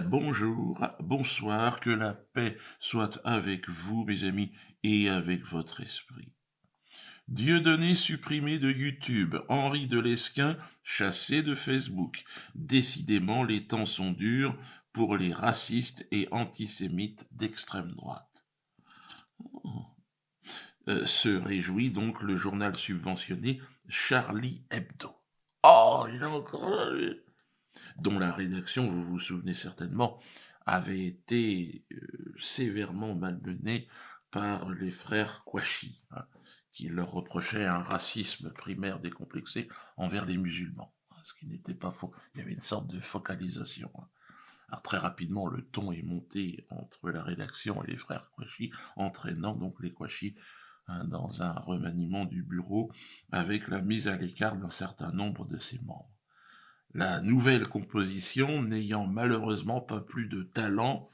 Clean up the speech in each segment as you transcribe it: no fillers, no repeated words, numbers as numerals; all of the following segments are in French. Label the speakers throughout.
Speaker 1: Bonjour, bonsoir, que la paix soit avec vous, mes amis, et avec votre esprit. Dieudonné supprimé de YouTube, Henri de Lesquen chassé de Facebook. Décidément, les temps sont durs pour les racistes et antisémites d'extrême droite. Se réjouit donc le journal subventionné Charlie Hebdo. Oh, il a encore là, lui, dont la rédaction, vous vous souvenez certainement, avait été sévèrement malmenée par les frères Kouachi, hein, qui leur reprochaient un racisme primaire décomplexé envers les musulmans, hein, ce qui n'était pas faux. Il y avait une sorte de focalisation. Hein. Alors très rapidement, le ton est monté entre la rédaction et les frères Kouachi, entraînant donc les Kouachi dans un remaniement du bureau avec la mise à l'écart d'un certain nombre de ses membres. La nouvelle composition n'ayant malheureusement pas plus de talent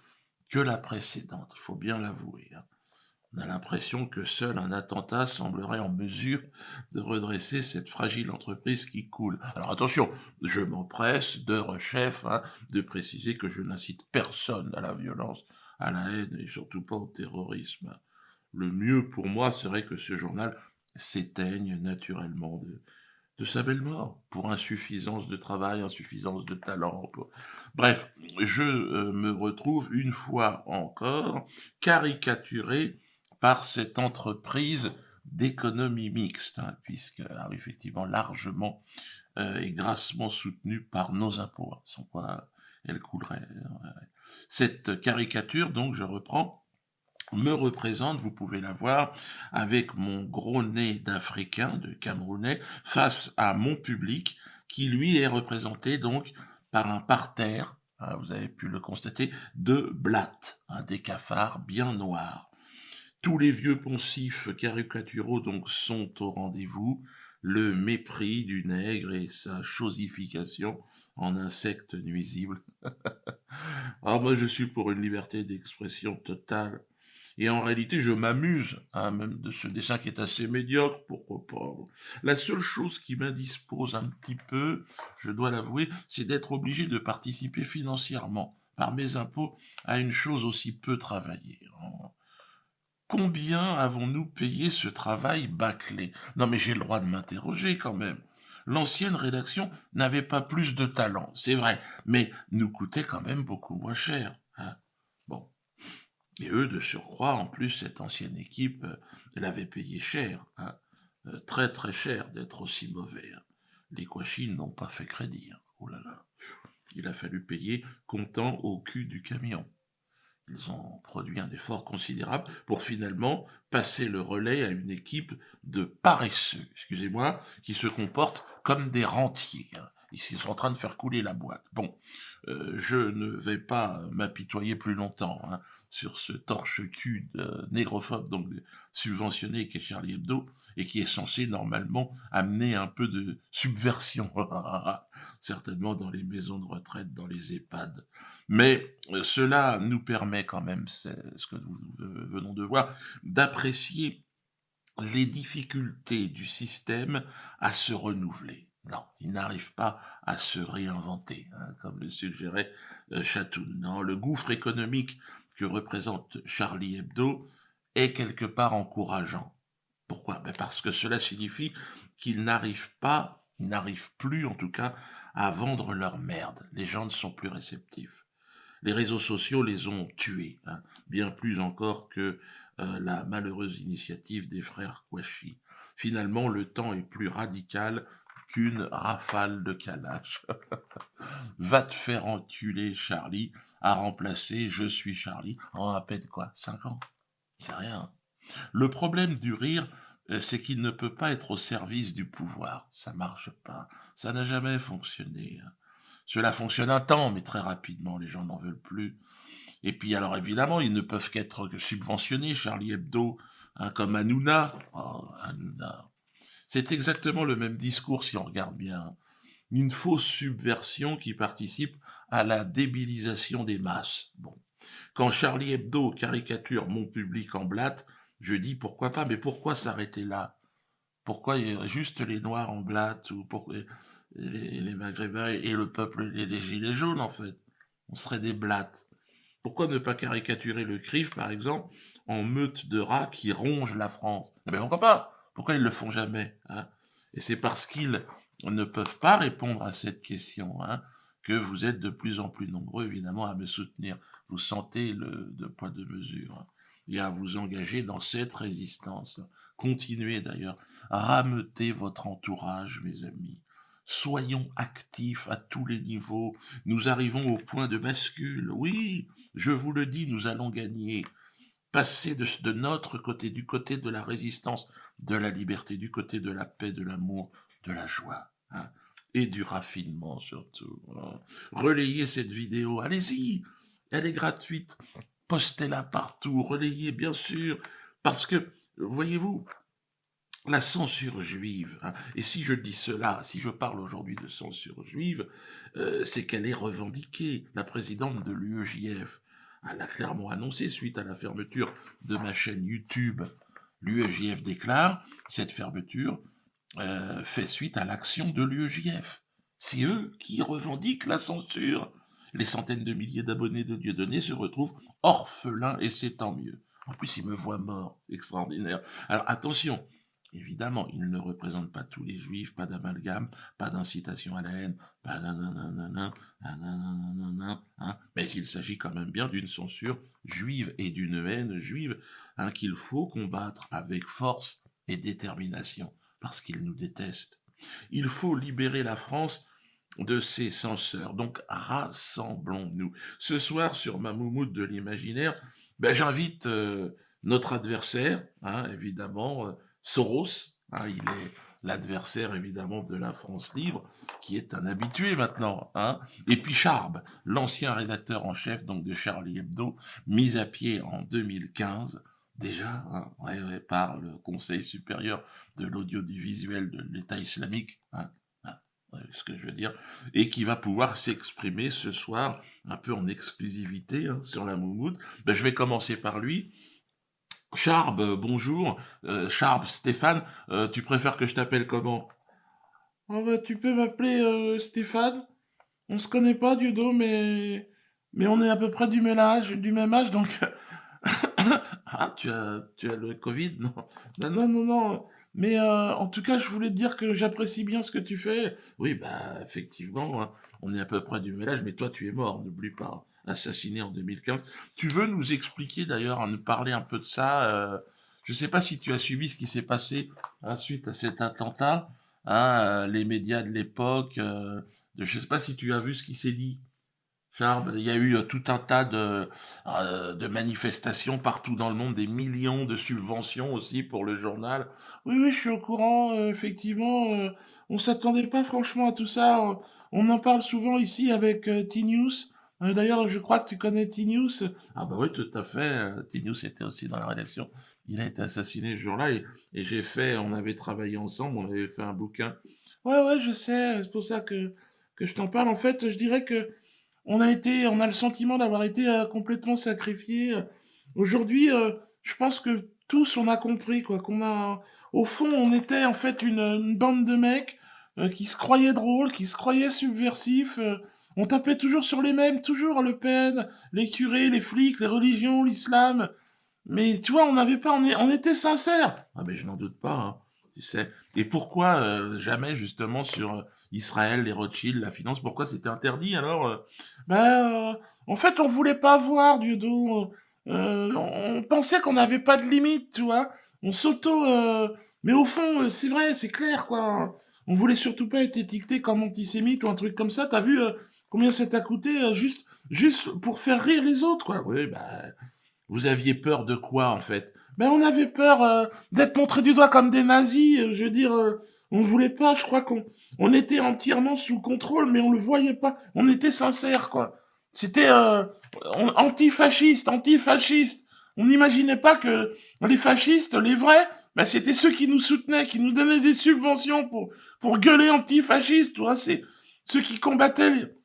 Speaker 1: que la précédente, il faut bien l'avouer. Hein. On a l'impression que seul un attentat semblerait en mesure de redresser cette fragile entreprise qui coule. Alors attention, je m'empresse, de rechef, hein, de préciser que je n'incite personne à la violence, à la haine et surtout pas au terrorisme. Le mieux pour moi serait que ce journal s'éteigne naturellement de sa belle mort, pour insuffisance de travail, insuffisance de talent. Bref, je me retrouve une fois encore caricaturé par cette entreprise d'économie mixte, hein, puisque effectivement largement et grassement soutenue par nos impôts, hein, sans quoi elle coulerait. Cette caricature, donc, je reprends, me représente, vous pouvez la voir, avec mon gros nez d'Africain, de Camerounais, face à mon public, qui lui est représenté donc par un parterre, hein, vous avez pu le constater, de blattes, hein, des cafards bien noirs. Tous les vieux poncifs caricaturaux donc sont au rendez-vous, le mépris du nègre et sa chosification en insecte nuisible. Ah, moi je suis pour une liberté d'expression totale. Et en réalité, je m'amuse, hein, même de ce dessin qui est assez médiocre, pourquoi pas. La seule chose qui m'indispose un petit peu, je dois l'avouer, c'est d'être obligé de participer financièrement, par mes impôts, à une chose aussi peu travaillée. Combien avons-nous payé ce travail bâclé? Non mais j'ai le droit de m'interroger quand même. L'ancienne rédaction n'avait pas plus de talent, c'est vrai, mais nous coûtait quand même beaucoup moins cher. Hein. Bon. Et eux, de surcroît, en plus, cette ancienne équipe l'avait payé cher, hein, très très cher d'être aussi mauvais. Hein. Les Kouachi n'ont pas fait crédit. Hein. Oh là là. Il a fallu payer comptant au cul du camion. Ils ont produit un effort considérable pour finalement passer le relais à une équipe de paresseux, excusez-moi, qui se comportent comme des rentiers. Hein. Ils sont en train de faire couler la boîte. Bon, je ne vais pas m'apitoyer plus longtemps hein, sur ce torche-cul négrophobe donc subventionné qu'est Charlie Hebdo et qui est censé normalement amener un peu de subversion, certainement dans les maisons de retraite, dans les EHPAD. Mais cela nous permet quand même, c'est ce que nous venons de voir, d'apprécier les difficultés du système à se renouveler. Non, il n'arrive pas à se réinventer, hein, comme le suggérait Chatoun. Non, le gouffre économique que représente Charlie Hebdo est quelque part encourageant. Pourquoi? Ben parce que cela signifie qu'ils n'arrivent pas, ils n'arrivent plus en tout cas, à vendre leur merde. Les gens ne sont plus réceptifs. Les réseaux sociaux les ont tués, hein, bien plus encore que la malheureuse initiative des frères Kouachi. Finalement, le temps est plus radical qu'une rafale de Kalash. Va te faire enculer, Charlie, a remplacé Je suis Charlie en à peine quoi, 5 ans. C'est rien. Le problème du rire, c'est qu'il ne peut pas être au service du pouvoir. Ça marche pas. Ça n'a jamais fonctionné. Hein. Cela fonctionne un temps, mais très rapidement, les gens n'en veulent plus. Et puis alors évidemment, ils ne peuvent qu'être subventionnés, Charlie Hebdo, hein, comme Hanouna. Oh, Hanouna. C'est exactement le même discours si on regarde bien. Une fausse subversion qui participe à la débilisation des masses. Bon. Quand Charlie Hebdo caricature mon public en blatte, je dis pourquoi pas, mais pourquoi s'arrêter là? Pourquoi juste les Noirs en blatte ou pourquoi les Maghrébins et le peuple et les Gilets jaunes en fait? On serait des blattes. Pourquoi ne pas caricaturer le CRIF, par exemple, en meute de rats qui rongent la France? Ah ben pourquoi pas? Pourquoi ils le font jamais, hein? Et c'est parce qu'ils ne peuvent pas répondre à cette question, hein, que vous êtes de plus en plus nombreux, évidemment, à me soutenir. Vous sentez le poids de mesure, hein, et à vous engager dans cette résistance. Continuez d'ailleurs à rameuter votre entourage, mes amis. Soyons actifs à tous les niveaux. Nous arrivons au point de bascule. Oui, je vous le dis, nous allons gagner. Passer de notre côté, du côté de la résistance, de la liberté, du côté de la paix, de l'amour, de la joie, hein, et du raffinement surtout. Voilà. Relayez cette vidéo, allez-y, elle est gratuite, postez-la partout, relayez bien sûr, parce que, voyez-vous, la censure juive, hein, et si je dis cela, si je parle aujourd'hui de censure juive, c'est qu'elle est revendiquée. La présidente de l'UEJF, elle a clairement annoncé, suite à la fermeture de ma chaîne YouTube, l'UEJF déclare, cette fermeture fait suite à l'action de l'UEJF. C'est eux qui revendiquent la censure. Les centaines de milliers d'abonnés de Dieudonné se retrouvent orphelins, et c'est tant mieux. En plus, ils me voient mort, extraordinaire. Alors attention, évidemment, il ne représente pas tous les juifs, pas d'amalgame, pas d'incitation à la haine, pas nananana, nananana, hein, mais il s'agit quand même bien d'une censure juive et d'une haine juive, hein, qu'il faut combattre avec force et détermination, parce qu'ils nous détestent. Il faut libérer la France de ces censeurs. Donc rassemblons-nous. Ce soir, sur ma moumoute de l'imaginaire, ben, j'invite notre adversaire, hein, évidemment, Soros, hein, il est l'adversaire évidemment de la France libre, qui est un habitué maintenant, hein, et puis Charb, l'ancien rédacteur en chef donc de Charlie Hebdo, mis à pied en 2015, déjà, hein, ouais, par le Conseil supérieur de l'audiovisuel de l'État islamique, hein, ce que je veux dire, et qui va pouvoir s'exprimer ce soir un peu en exclusivité, hein, sur la moumoute. Ben, je vais commencer par lui. Charb, bonjour. Charb, Stéphane, tu préfères que je t'appelle comment? Ah bah tu peux m'appeler Stéphane. On se connaît pas, Diodo, mais on est à peu près du même âge, donc ah, tu as le Covid? Non, non, non, non, non. Mais en tout cas, je voulais te dire que j'apprécie bien ce que tu fais. Oui, bah, effectivement, hein, on est à peu près du même âge, mais toi, tu es mort, n'oublie pas. Assassiné en 2015. Tu veux nous expliquer d'ailleurs, nous parler un peu de ça? Je sais pas si tu as suivi ce qui s'est passé, hein, suite à cet attentat, hein, les médias de l'époque. Je sais pas si tu as vu ce qui s'est dit. Charles, il y a eu tout un tas de manifestations partout dans le monde, des millions de subventions aussi pour le journal. Oui, oui, je suis au courant, effectivement. On s'attendait pas franchement à tout ça. On en parle souvent ici avec T-News. D'ailleurs, je crois que tu connais T-News. Ah bah oui, tout à fait. T-News était aussi dans la rédaction. Il a été assassiné ce jour-là et on avait travaillé ensemble, on avait fait un bouquin. Ouais, ouais, je sais, c'est pour ça que je t'en parle. En fait, je dirais que on a le sentiment d'avoir été complètement sacrifiés. Aujourd'hui, je pense que tous on a compris quoi, au fond, on était en fait une bande de mecs qui se croyaient drôles, qui se croyaient subversifs. On tapait toujours sur les mêmes, toujours Le Pen, les curés, les flics, les religions, l'islam. Mais tu vois, on était sincères. Ah mais je n'en doute pas, hein, tu sais. Et pourquoi jamais justement sur Israël, les Rothschild, la finance, pourquoi c'était interdit alors? Ben, en fait, on voulait pas voir Dieudo. On pensait qu'on n'avait pas de limite, tu vois. On s'auto. Mais au fond, c'est vrai, c'est clair, quoi. On voulait surtout pas être étiqueté comme antisémite ou un truc comme ça. T'as vu combien ça t'a coûté juste pour faire rire les autres, quoi. Oui, bah, vous aviez peur de quoi, en fait? Ben, on avait peur d'être montré du doigt comme des nazis. Je veux dire, on voulait pas. Je crois on était entièrement sous contrôle, mais on le voyait pas. On était sincère, quoi. C'était antifasciste, antifasciste. On n'imaginait pas que les fascistes, les vrais, ben, c'était ceux qui nous soutenaient, qui nous donnaient des subventions pour gueuler antifasciste. Tu vois, c'est ceux qui combattaient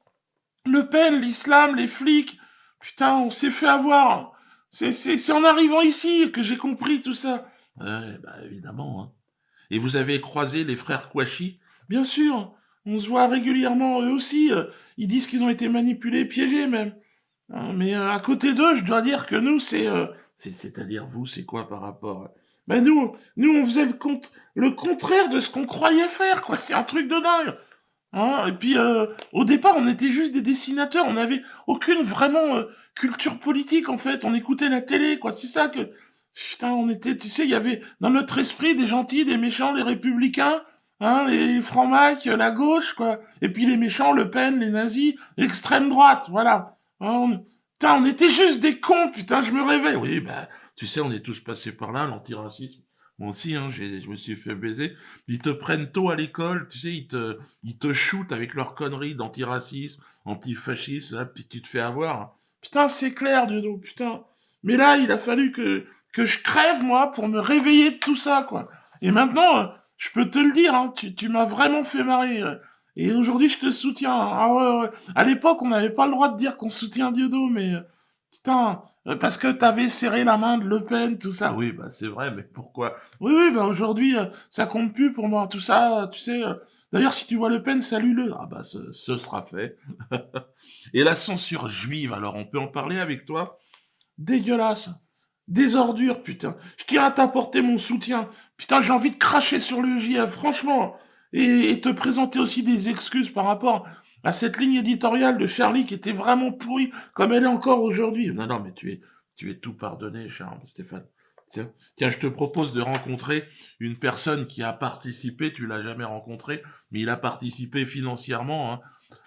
Speaker 1: Le Pen, l'islam, les flics. Putain, on s'est fait avoir. C'est en arrivant ici que j'ai compris tout ça. Ouais, bah évidemment. Hein. Et vous avez croisé les frères Kouachi? Bien sûr. On se voit régulièrement, eux aussi. Ils disent qu'ils ont été manipulés, piégés même. Hein, mais à côté d'eux, je dois dire que nous, c'est-à-dire vous, c'est quoi par rapport? Ben nous, on faisait le contraire de ce qu'on croyait faire, quoi. C'est un truc de dingue. Hein, et puis, au départ, on était juste des dessinateurs. On n'avait aucune vraiment culture politique, en fait. On écoutait la télé, quoi. C'est ça que... Putain, on était... Tu sais, il y avait dans notre esprit des gentils, des méchants, les républicains, hein, les francs-macs, la gauche, quoi. Et puis les méchants, Le Pen, les nazis, l'extrême droite, voilà. Hein, putain, on était juste des cons, putain, je me réveille. Oui, bah, tu sais, on est tous passés par là, l'antiracisme. Moi aussi, hein, je me suis fait baiser. Ils te prennent tôt à l'école, tu sais, ils te shootent avec leurs conneries d'antiracisme, antifascisme, là, puis tu te fais avoir. Putain, c'est clair, Diodo, putain. Mais là, il a fallu que je crève, moi, pour me réveiller de tout ça, quoi. Et maintenant, je peux te le dire, hein, tu m'as vraiment fait marrer. Et aujourd'hui, je te soutiens. Ah ouais, ouais. À l'époque, on n'avait pas le droit de dire qu'on soutient Diodo, mais putain, parce que t'avais serré la main de Le Pen, tout ça. Oui, bah c'est vrai, mais pourquoi? Oui, oui, bah aujourd'hui, ça compte plus pour moi, tout ça, tu sais. D'ailleurs, si tu vois Le Pen, salue-le. Ah bah, ce sera fait. Et la censure juive, alors on peut en parler avec toi? Dégueulasse. Des ordures, putain. Je tiens à t'apporter mon soutien. Putain, j'ai envie de cracher sur le JF, franchement. Et te présenter aussi des excuses par rapport à cette ligne éditoriale de Charlie qui était vraiment pourrie, comme elle est encore aujourd'hui. Non, non, mais tu es tout pardonné, Charles, Stéphane. Tiens, je te propose de rencontrer une personne qui a participé, tu l'as jamais rencontré, mais il a participé financièrement, hein,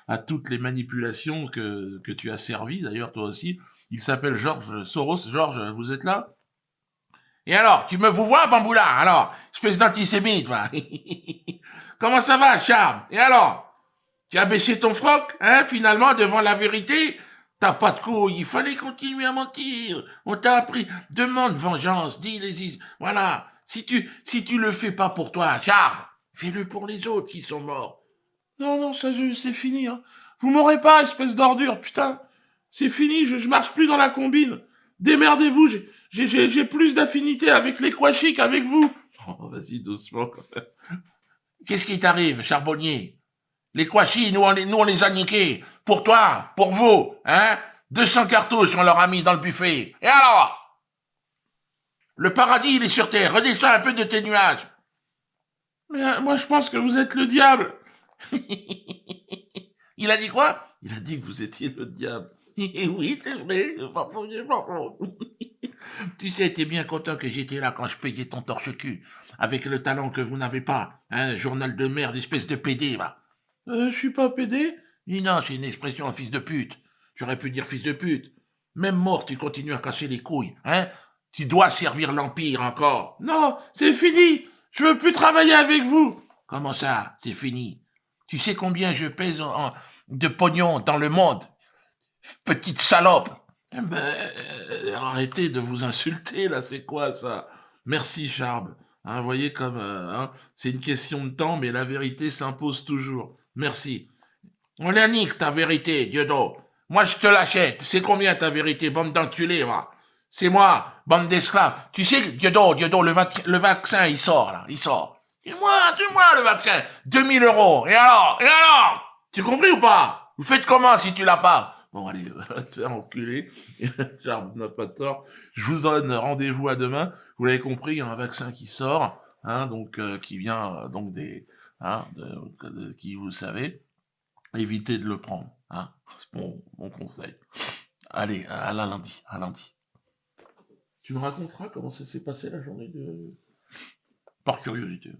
Speaker 1: à toutes les manipulations que tu as servies, d'ailleurs toi aussi. Il s'appelle Georges Soros. Georges, vous êtes là? Et alors, tu me vous vois, Bamboula? Alors, espèce d'antisémite, va. Comment ça va, Charles? Et alors? Tu as baissé ton froc, hein, finalement, devant la vérité? T'as pas de couilles, il fallait continuer à mentir. On t'a appris. Demande vengeance, dis les... Voilà. Si tu le fais pas pour toi, Charles, fais-le pour les autres qui sont morts. Non, non, ça, c'est fini, hein. Vous m'aurez pas, espèce d'ordure, putain. C'est fini, je marche plus dans la combine. Démerdez-vous, j'ai plus d'affinité avec les Kouachi qu'avec vous. Oh, vas-y, doucement, quand même. Qu'est-ce qui t'arrive, charbonnier? Les Kouachi, nous, on les a niqués. Pour toi, pour vous, hein? 200 cartouches, on leur a mis dans le buffet. Et alors? Le paradis, il est sur terre. Redescends un peu de tes nuages. Mais moi, je pense que vous êtes le diable. Il a dit quoi? Il a dit que vous étiez le diable. Oui, c'est vrai. Tu sais, t'es bien content que j'étais là quand je payais ton torche-cul, avec le talent que vous n'avez pas. Hein, journal de merde, espèce de pédé, va. Je suis pas pédé? Non, c'est une expression, fils de pute. J'aurais pu dire fils de pute. Même mort, tu continues à casser les couilles, hein? Tu dois servir l'Empire encore. Non, c'est fini. Je veux plus travailler avec vous. Comment ça, c'est fini? Tu sais combien je pèse de pognon dans le monde? Petite salope. Eh ben, arrêtez de vous insulter, là, c'est quoi ça? Merci, Charles. Hein, vous voyez comme hein, c'est une question de temps, mais la vérité s'impose toujours. Merci. On la nique, ta vérité, Diodo. Moi, je te l'achète. C'est combien ta vérité, bande d'enculés, va? C'est moi, bande d'esclaves. Tu sais, Diodo, le vaccin, il sort, là, il sort. C'est moi, le vaccin. 2000 €. Et alors? Et alors? Tu compris ou pas? Vous faites comment si tu l'as pas? Bon, allez, te faire enculer. Charles n'a pas de tort. Je vous donne rendez-vous à demain. Vous l'avez compris, il y a un vaccin qui sort, hein, donc, qui vient, donc des, hein, qui vous savez. Évitez de le prendre, hein. C'est mon conseil. Allez, à lundi, à lundi. Tu me raconteras comment ça s'est passé la journée de... Par curiosité.